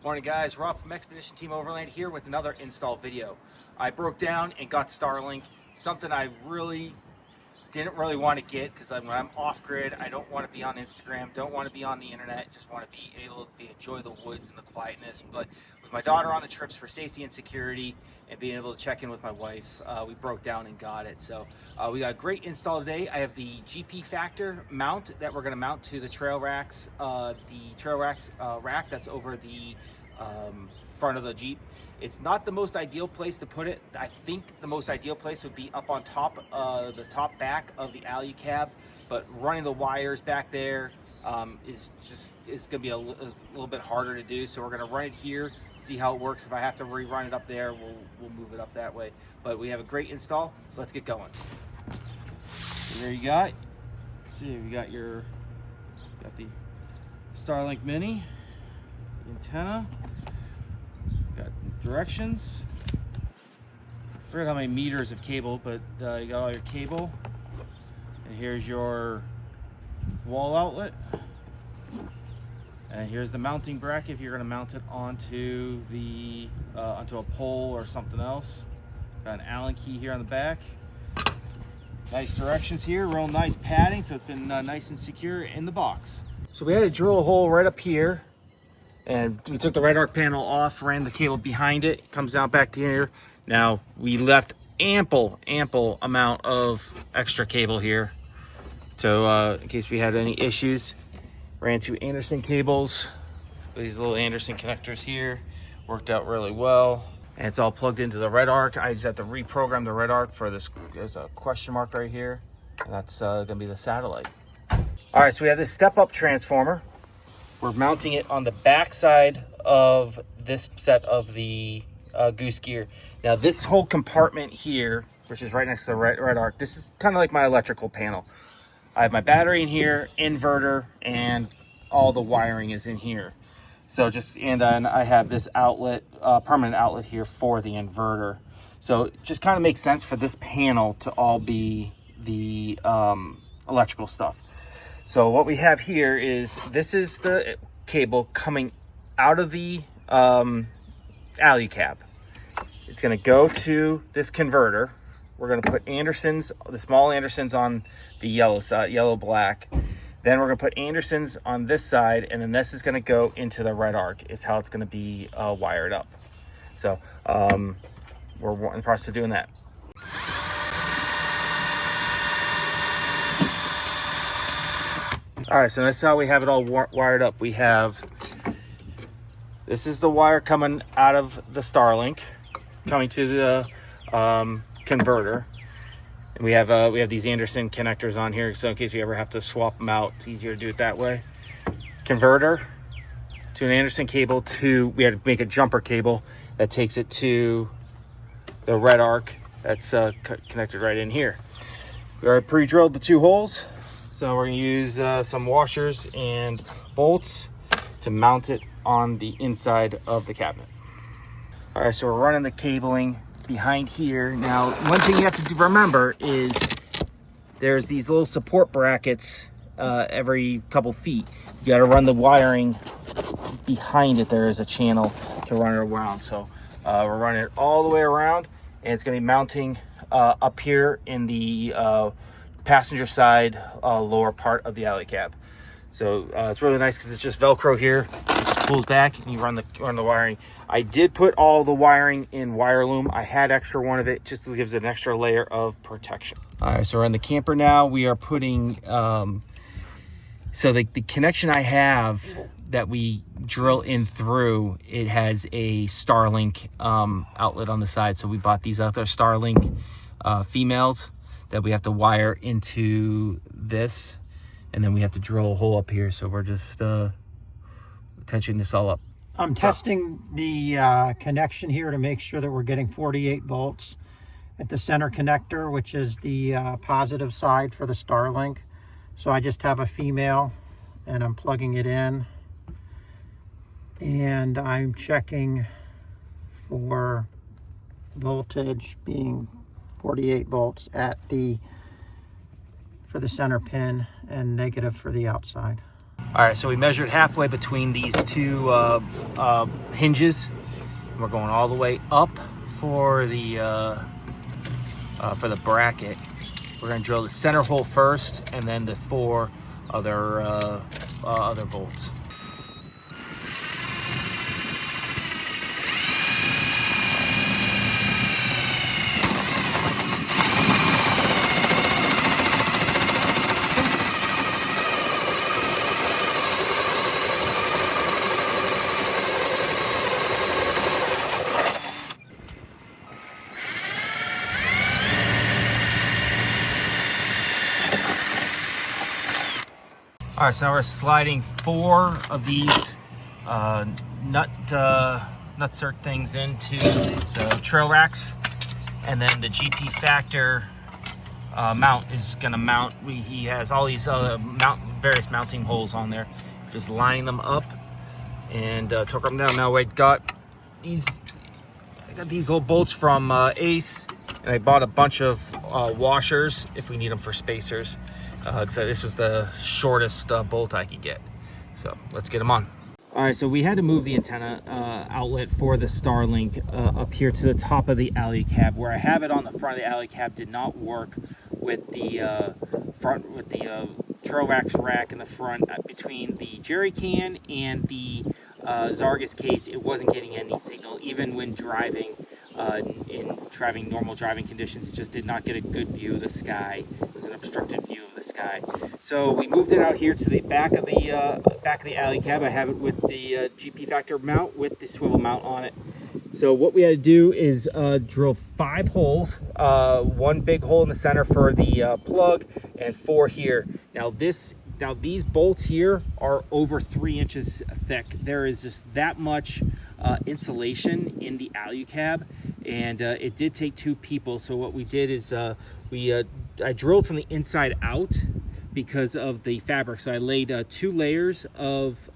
Morning guys, Rob from Expedition Team Overland here with another install video. I broke down and got Starlink, something I didn't really want to get because when I'm off grid, I don't want to be on Instagram, don't want to be on the internet, just want to be able to enjoy the woods and the quietness. But with my daughter on the trips for safety and security and being able to check in with my wife, we broke down and got it. So we got a great install today. I have the GP Factor mount that we're going to mount to the trail racks, rack that's over the front of the Jeep. It's not the most ideal place to put it. I think the most ideal place would be up on top, the top back of the Alu-Cab, but running the wires back there is going to be a little bit harder to do. So we're going to run it here, see how it works. If I have to rerun it up there, we'll move it up that way. But we have a great install, so let's get going. So there you got. See, we got the Starlink Mini antenna. Got directions. I forget how many meters of cable, but you got all your cable. And here's your wall outlet. And here's the mounting bracket if you're going to mount it onto the onto a pole or something else. Got an Allen key here on the back. Nice directions here, real nice padding, so it's been nice and secure in the box. So we had to drill a hole right up here. And we took the REDARC panel off, ran the cable behind it, comes down back to here. Now we left ample amount of extra cable here, so in case we had any issues. Ran two Anderson cables, these little Anderson connectors here, worked out really well. And it's all plugged into the REDARC. I just have to reprogram the REDARC for this. There's a question mark right here, and that's gonna be the satellite. All right, so we have this step-up transformer. We're mounting it on the back side of this set of the goose gear. Now this whole compartment here, which is right next to the REDARC, this is kind of like my electrical panel. I have my battery in here, inverter, and all the wiring is in here. So and then I have this outlet, permanent outlet here for the inverter. So it just kind of makes sense for this panel to all be the electrical stuff. So what we have here is, this is the cable coming out of the Alu-Cab. It's going to go to this converter. We're going to put Andersons, the small Andersons on the yellow side, yellow black. Then we're going to put Andersons on this side, and then this is going to go into the REDARC, is how it's going to be wired up. So we're in the process of doing that. All right, so that's how we have it all wired up. We have, this is the wire coming out of the Starlink, coming to the converter. And we have these Anderson connectors on here, so in case we ever have to swap them out, it's easier to do it that way. Converter to an Anderson cable we had to make a jumper cable that takes it to the REDARC that's connected right in here. We already pre-drilled the two holes. So we're going to use some washers and bolts to mount it on the inside of the cabinet. All right, so we're running the cabling behind here. Now, one thing you have to remember is there's these little support brackets every couple feet. You got to run the wiring behind it. There is a channel to run it around. So we're running it all the way around, and it's going to be mounting up here in the passenger side lower part of the Alu-Cab. So it's really nice because it's just Velcro here. It just pulls back and you run the wiring. I did put all the wiring in wire loom. I had extra one of it just to give it an extra layer of protection. All right, so we're in the camper now. We are putting so the connection I have that we drill in through, it has a Starlink outlet on the side. So we bought these other Starlink females that we have to wire into this, and then we have to drill a hole up here. So we're just tensioning this all up. I'm testing the connection here to make sure that we're getting 48 volts at the center connector, which is the positive side for the Starlink. So I just have a female and I'm plugging it in, and I'm checking for voltage being 48 volts for the center pin and negative for the outside. All right, so we measured halfway between these two hinges. We're going all the way up for the bracket. We're going to drill the center hole first, and then the 4 other bolts. All right, so now we're sliding 4 of these nutsert things into the trail racks, and then the GP Factor mount is going to mount. He has all these various mounting holes on there. Just lining them up and torque them down. Now I got these little bolts from Ace, and I bought a bunch of washers if we need them for spacers. So this was the shortest bolt I could get. So let's get them on. All right, so we had to move the antenna outlet for the Starlink up here to the top of the Alu-Cab. Where I have it on the front of the Alu-Cab did not work with the trail rack in the front. Between the jerry can and the Zargus case, it wasn't getting any signal, even when driving. In normal driving conditions, it just did not get a good view of the sky. It was an obstructed view of the sky. So we moved it out here to the back of the Alu-Cab. I have it with the GP Factor mount with the swivel mount on it. So what we had to do is drill 5 holes, 1 big hole in the center for the plug, and 4 here. Now these bolts here are over 3 inches thick. There is just that much insulation in the Alu-Cab, and it did take 2 people. So what we did is I drilled from the inside out because of the fabric. So I laid 2 layers of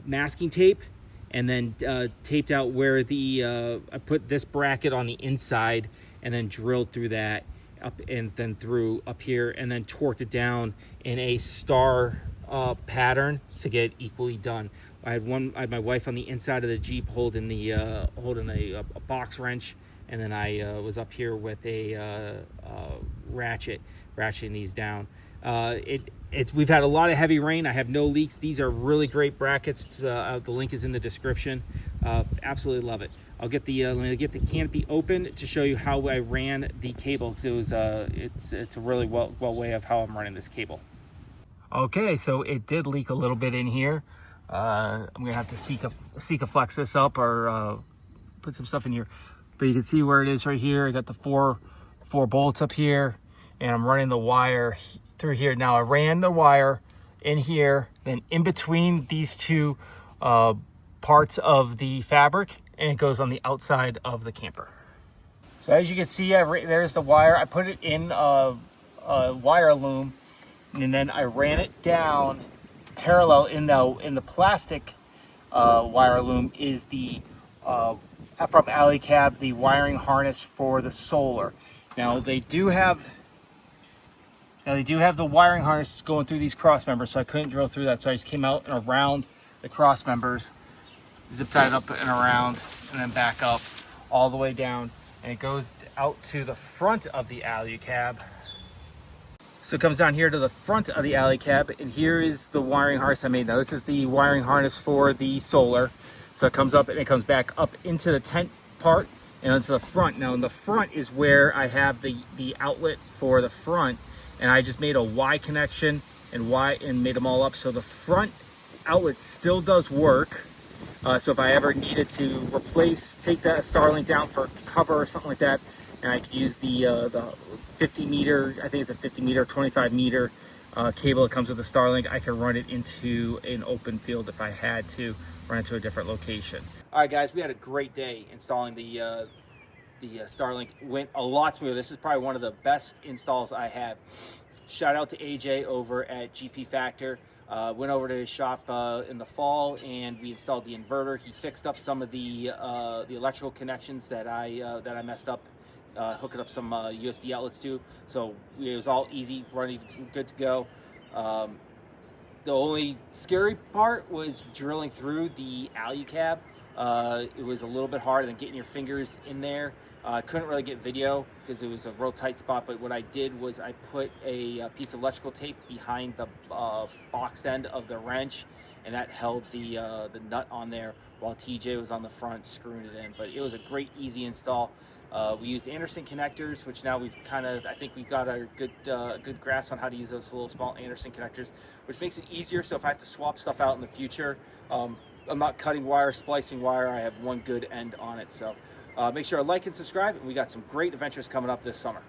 masking tape, and then taped out where I put this bracket on the inside, and then drilled through that up and then through up here, and then torqued it down in a star pattern to get it equally done. I had my wife on the inside of the Jeep holding a box wrench, and then I was up here with a ratcheting these down. We've had a lot of heavy rain. I have no leaks. These are really great brackets. The link is in the description. Absolutely love it. I'll get let me get the canopy open to show you how I ran the cable, because it's a really well way of how I'm running this cable. Okay, so it did leak a little bit in here. I'm gonna have to Sikaflex this up, or put some stuff in here. But you can see where it is right here. I got the four bolts up here, and I'm running the wire through here. Now I ran the wire in here, then in between these 2 parts of the fabric, and it goes on the outside of the camper. So as you can see, there's the wire. I put it in a wire loom, and then I ran it down parallel. In the plastic wire loom is the from Alu-Cab, the wiring harness for the solar. Now they do have the wiring harness going through these cross members, so I couldn't drill through that. So I just came out and around the cross members, zip tied up and around, and then back up all the way down, and it goes out to the front of the Alu-Cab. So it comes down here to the front of the Alu-Cab, and here is the wiring harness I made. Now this is the wiring harness for the solar. So it comes up and it comes back up into the tent part and into the front. Now in the front is where I have the outlet for the front, and I just made a Y connection and made them all up. So the front outlet still does work. So if I ever needed to take that Starlink down for cover or something like that, and I could use the 50 meter, I think it's a 50 meter, 25 meter cable that comes with the Starlink, I can run it into an open field if I had to run it to a different location. All right, guys, we had a great day installing the Starlink. Went a lot smoother. This is probably one of the best installs I had. Shout out to AJ over at GP Factor. Went over to his shop in the fall, and we installed the inverter. He fixed up some of the electrical connections that I messed up, hooking up some USB outlets to. So it was all easy, running, good to go. The only scary part was drilling through the Alu-Cab. It was a little bit harder than getting your fingers in there. I couldn't really get video because it was a real tight spot, but what I did was I put a piece of electrical tape behind the box end of the wrench, and that held the nut on there while TJ was on the front screwing it in. But it was a great, easy install. We used Anderson connectors, which now we've I think we've got a good grasp on how to use those little small Anderson connectors, which makes it easier. So if I have to swap stuff out in the future, I'm not cutting wire, splicing wire. I have one good end on it. So make sure to like and subscribe, and we got some great adventures coming up this summer.